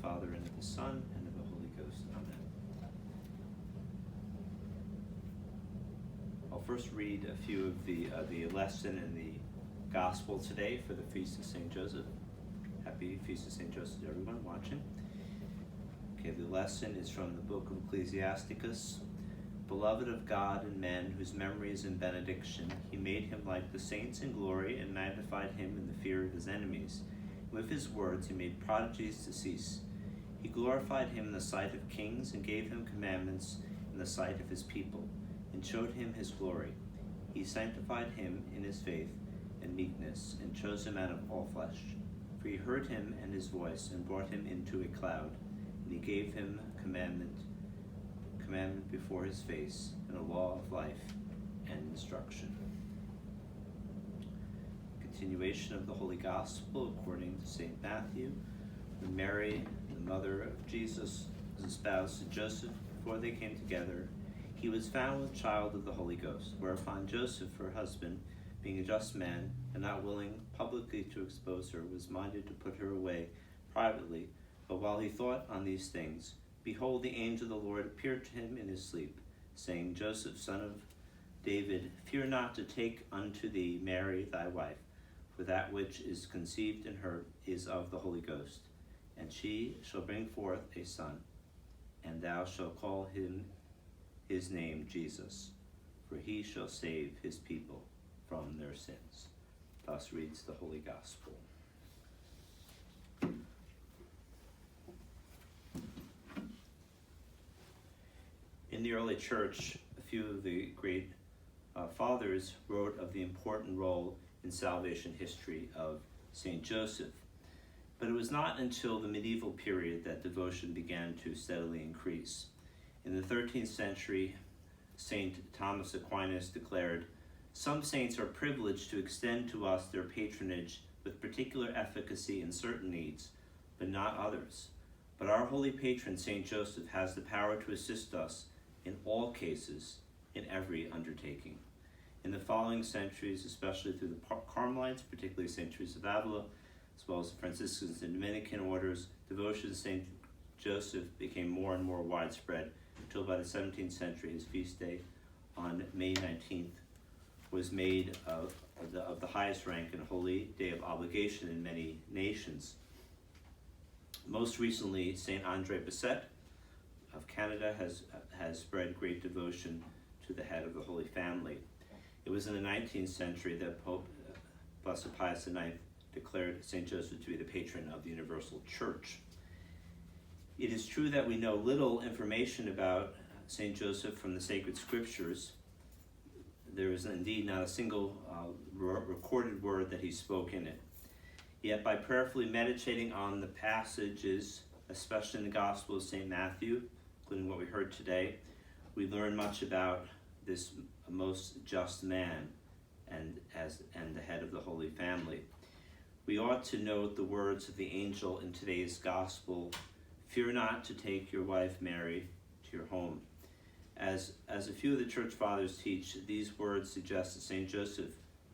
Father, and of the Son, and of the Holy Ghost. Amen. I'll first read a few of the lesson in the Gospel today for the Feast of St. Joseph. Happy Feast of St. Joseph to everyone watching. Okay, the lesson is from the book of Ecclesiasticus. Beloved of God and men, whose memory is in benediction, he made him like the saints in glory and magnified him in the fear of his enemies. With his words he made prodigies to cease. He glorified him in the sight of kings and gave him commandments in the sight of his people, and showed him his glory. He sanctified him in his faith and meekness, and chose him out of all flesh. For he heard him and his voice, and brought him into a cloud, and he gave him commandment before his face, and a law of life and instruction. Continuation of the Holy Gospel according to St. Matthew. When Mary, the mother of Jesus, was espoused to Joseph, before they came together, he was found with child of the Holy Ghost, whereupon Joseph, her husband, being a just man, and not willing publicly to expose her, was minded to put her away privately. But while he thought on these things, behold, the angel of the Lord appeared to him in his sleep, saying, Joseph, son of David, fear not to take unto thee Mary thy wife, for that which is conceived in her is of the Holy Ghost. And she shall bring forth a son, and thou shalt call him his name Jesus, for he shall save his people from their sins. Thus reads the Holy Gospel. In the early church, a few of the great fathers wrote of the important role in salvation history of St. Joseph. But it was not until the medieval period that devotion began to steadily increase. In the 13th century, St. Thomas Aquinas declared, some saints are privileged to extend to us their patronage with particular efficacy in certain needs, but not others. But our holy patron, St. Joseph, has the power to assist us in all cases, in every undertaking. In the following centuries, especially through the Carmelites, particularly St. Teresa of Avila, as well as the Franciscans and Dominican orders, devotion to St. Joseph became more and more widespread, until by the 17th century his feast day on May 19th was made of the highest rank and holy day of obligation in many nations. Most recently, St. Andre Bessette of Canada has spread great devotion to the head of the Holy Family. It was in the 19th century that Pope Blessed Pius IX declared St. Joseph to be the patron of the Universal Church. It is true that we know little information about St. Joseph from the sacred scriptures. There is indeed not a single recorded word that he spoke in it. Yet by prayerfully meditating on the passages, especially in the Gospel of St. Matthew, including what we heard today, we learn much about this most just man and the head of the Holy Family. We ought to note the words of the angel in today's Gospel, fear not to take your wife Mary to your home. As a few of the church fathers teach, these words suggest that St. Joseph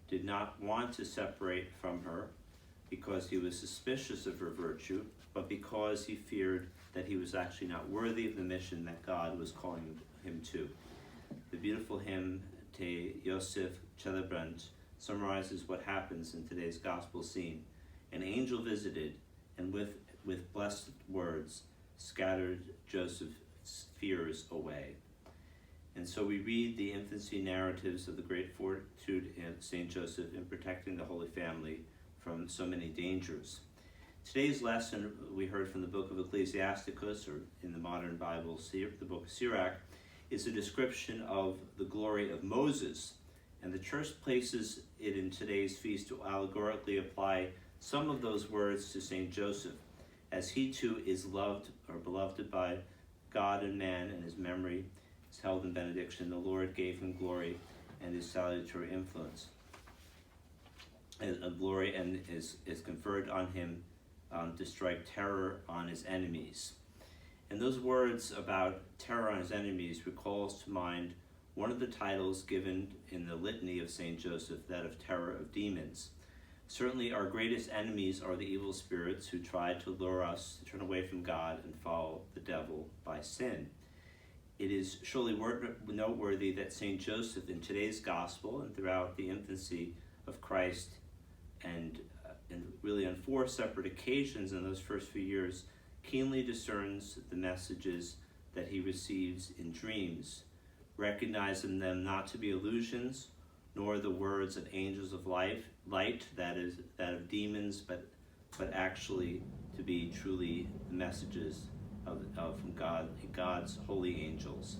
did not want to separate from her because he was suspicious of her virtue, but because he feared that he was actually not worthy of the mission that God was calling him to. The beautiful hymn, Te Joseph Celebrant, summarizes what happens in today's gospel scene. An angel visited, and with blessed words, scattered Joseph's fears away. And so we read the infancy narratives of the great fortitude of St. Joseph in protecting the Holy Family from so many dangers. Today's lesson we heard from the book of Ecclesiasticus, or in the modern Bible, the book of Sirach, is a description of the glory of Moses. And the church places it in today's feast to allegorically apply some of those words to St. Joseph, as he too is loved or beloved by God and man, and his memory is held in benediction. The Lord gave him glory and his salutary influence. A glory and is conferred on him to strike terror on his enemies. And those words about terror on his enemies recalls to mind one of the titles given in the litany of St. Joseph, that of terror of demons. Certainly our greatest enemies are the evil spirits who try to lure us to turn away from God and follow the devil by sin. It is surely noteworthy that St. Joseph in today's gospel and throughout the infancy of Christ and really on 4 separate occasions in those first few years keenly discerns the messages that he receives in dreams, recognizing them not to be illusions, nor the words of angels of light, that is, that of demons, but actually to be truly the messages from God, God's holy angels.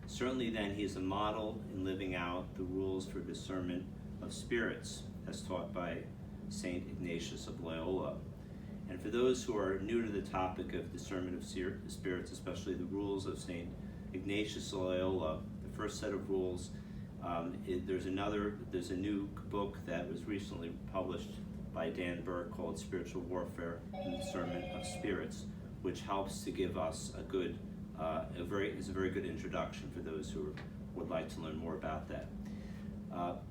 Certainly then he is a model in living out the rules for discernment of spirits, as taught by St. Ignatius of Loyola. And for those who are new to the topic of discernment of spirits, especially the rules of St. Ignatius of Loyola, the first set of rules, there's a new book that was recently published by Dan Burke called Spiritual Warfare and Discernment of Spirits, which helps to give us a very good introduction for those who would like to learn more about that.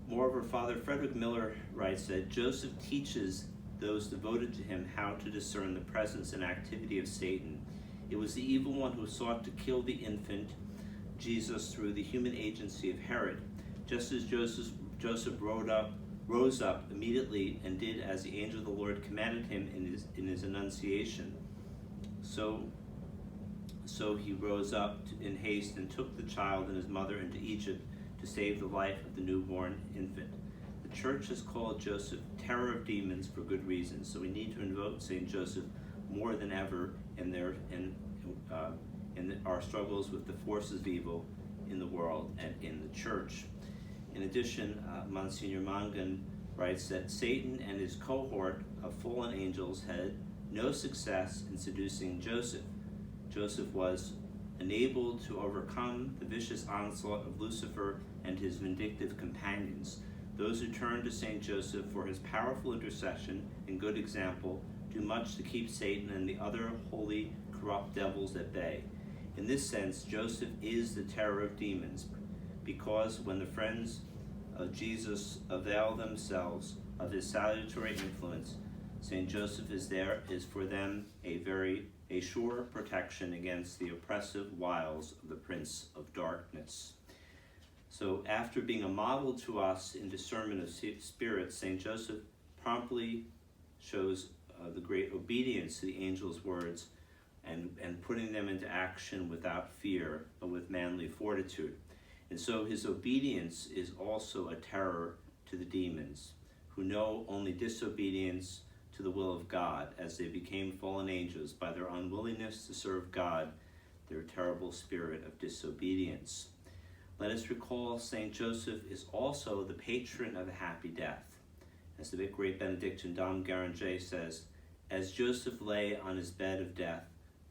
Moreover, Father Frederick Miller writes that Joseph teaches those devoted to him how to discern the presence and activity of Satan. It was the evil one who sought to kill the infant Jesus through the human agency of Herod. Just as Joseph rose up immediately and did as the angel of the Lord commanded him in his annunciation, so he rose up in haste and took the child and his mother into Egypt to save the life of the newborn infant. The Church has called Joseph terror of demons for good reasons, so we need to invoke St. Joseph more than ever in our struggles with the forces of evil in the world and in the Church. In addition, Monsignor Mangan writes that Satan and his cohort of fallen angels had no success in seducing Joseph. Joseph was enabled to overcome the vicious onslaught of Lucifer and his vindictive companions. Those who turn to St. Joseph for his powerful intercession and good example do much to keep Satan and the other holy, corrupt devils at bay. In this sense, Joseph is the terror of demons, because when the friends of Jesus avail themselves of his salutary influence, St. Joseph is for them a sure protection against the oppressive wiles of the Prince of Darkness. So after being a model to us in discernment of spirits, St. Joseph promptly shows the great obedience to the angel's words and putting them into action without fear, but with manly fortitude. And so his obedience is also a terror to the demons, who know only disobedience to the will of God as they became fallen angels by their unwillingness to serve God, their terrible spirit of disobedience. Let us recall St. Joseph is also the patron of a happy death. As the great Benedictine Dom Guéranger says, as Joseph lay on his bed of death,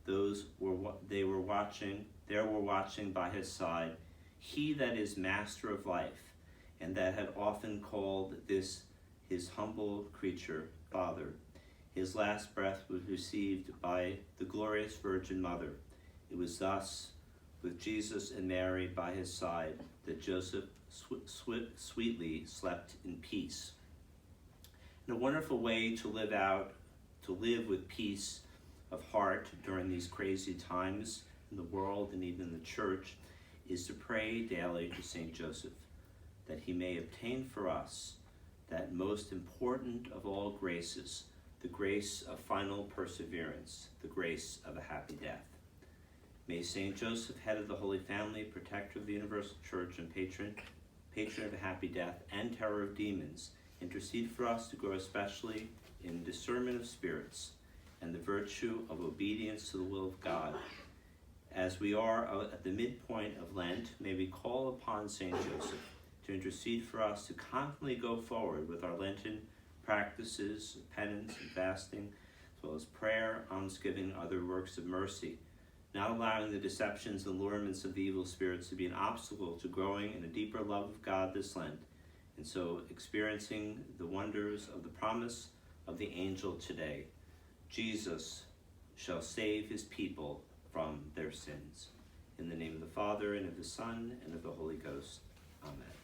there were watching by his side he that is master of life, and that had often called this his humble creature Father. His last breath was received by the glorious Virgin Mother. It was thus, with Jesus and Mary by his side, that Joseph sweetly slept in peace. And a wonderful way to live with peace of heart during these crazy times in the world and even in the Church, is to pray daily to St. Joseph, that he may obtain for us that most important of all graces, the grace of final perseverance, the grace of a happy death. May St. Joseph, head of the Holy Family, protector of the universal Church, and patron of a happy death and terror of demons, intercede for us to grow especially in discernment of spirits and the virtue of obedience to the will of God. As we are at the midpoint of Lent, may we call upon St. Joseph to intercede for us to confidently go forward with our Lenten practices, penance and fasting, as well as prayer, almsgiving, and other works of mercy, not allowing the deceptions and allurements of the evil spirits to be an obstacle to growing in a deeper love of God this Lent, and so experiencing the wonders of the promise of the angel today. Jesus shall save his people from their sins. In the name of the Father, and of the Son, and of the Holy Ghost. Amen.